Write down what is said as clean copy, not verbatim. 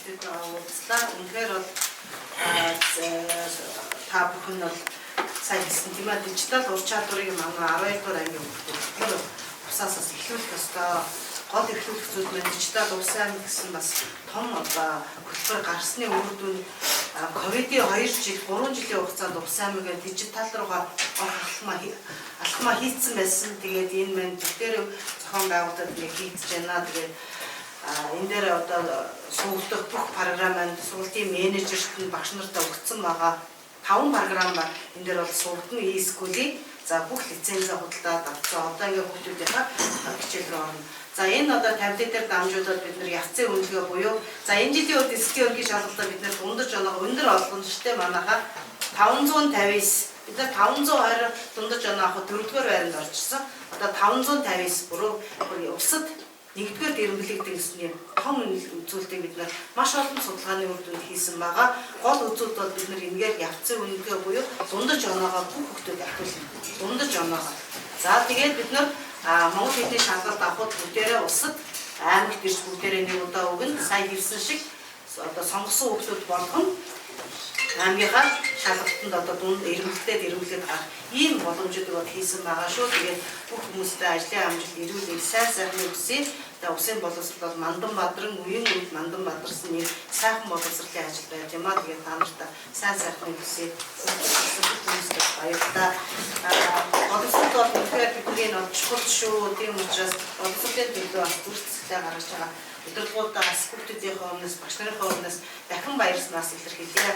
хүүхдүүд уулзлаа. Үнэхээр бол та бүхэн бол сайн хэлсэн тийм ээ, дижитал ур чадварыг манай 12 дугаар ангийн хүүхдүүд усаасаас эхлүүлэх ёстой. Гол эхлүүлэх зүйл нь дижитал улс аймаг гэсэн бас том хөтөлбөр гарсны үр дүн ковидын 2 жил 3 жилийн хугацаанд улс аймаг дижитал руугаа алхмаа хийцэн байсан. Тэгээд энэ мань бүгдээр зохион байгуулалт нэг хийцэж байна. Тэгээд энэ дээр одоо сургалтын бүх програманд сургалтын менежерт нь багш нартаа өгсөн байгаа 5 програм ба энэ дээр бол сургалтын e-school-ийг за бүх лицензээ худалдаад авсан. Одоо ингээ хүүхдүүдийнхээ хичээл рүү орно. За энэ одоо таблет дээр дамжуулаад бид нар явцын үнэлгээ буюу за энэ жилийн үед эсгийн өргөний шалгалтаар бид нар дундаж оноо өндөр олгомжтой манайхаа 559 бид нар 520 дундаж оноо авах 4-р байранд орчихсон. Одоо 559 бүрөө улсад нэгдүгээр дэрэмблэгдэх гэсэн юм том үзүүлэлтийг бид нар маш олон судалгааны үр дүнд хийсэн байгаа. Гол үзүүлэлт бол бид нар энэгээр явцын үнэлгээ буюу дундаж оноогоо бүх хүүхдүүд авчулсан. Дундаж оноогоо. За тэгээд бид нар Монгол хэлний шалгалт авахд бүгдээрээ улсад аймагт ирж бүгдээрээ нэг удаа өгнө. Сайн хэлсэн шиг одоо сонгосон хүүхдүүд болгон аймгийнхаа шалгалтанд одоо дунд эргэлдээд гарах ийм боломжуудыг бол хийсэн байгаа шүү. Тэгээд бүх хүмүүстэй ажлын амжилт эрүүл сайн сайхны үсээ усын боловсрол бол Манданбадрын үеийн үед Манданбадарсан нэг сайхан боловсролын ажил байж юмаа. Тэгээд та нартай сайн сайхны үсээ хүмүүстэй баярлалаа. Боловсрол бол үнэхээр бидний чухал шүү. Тийм учраас боловсролын төлөө бас бүрцэлтэй гаргаж байгаа удирдлагуудаа бас хүүхдүүдийнхээ өмнөөс багш нарын өмнөөс дахин баярлалаас илэрхийлье.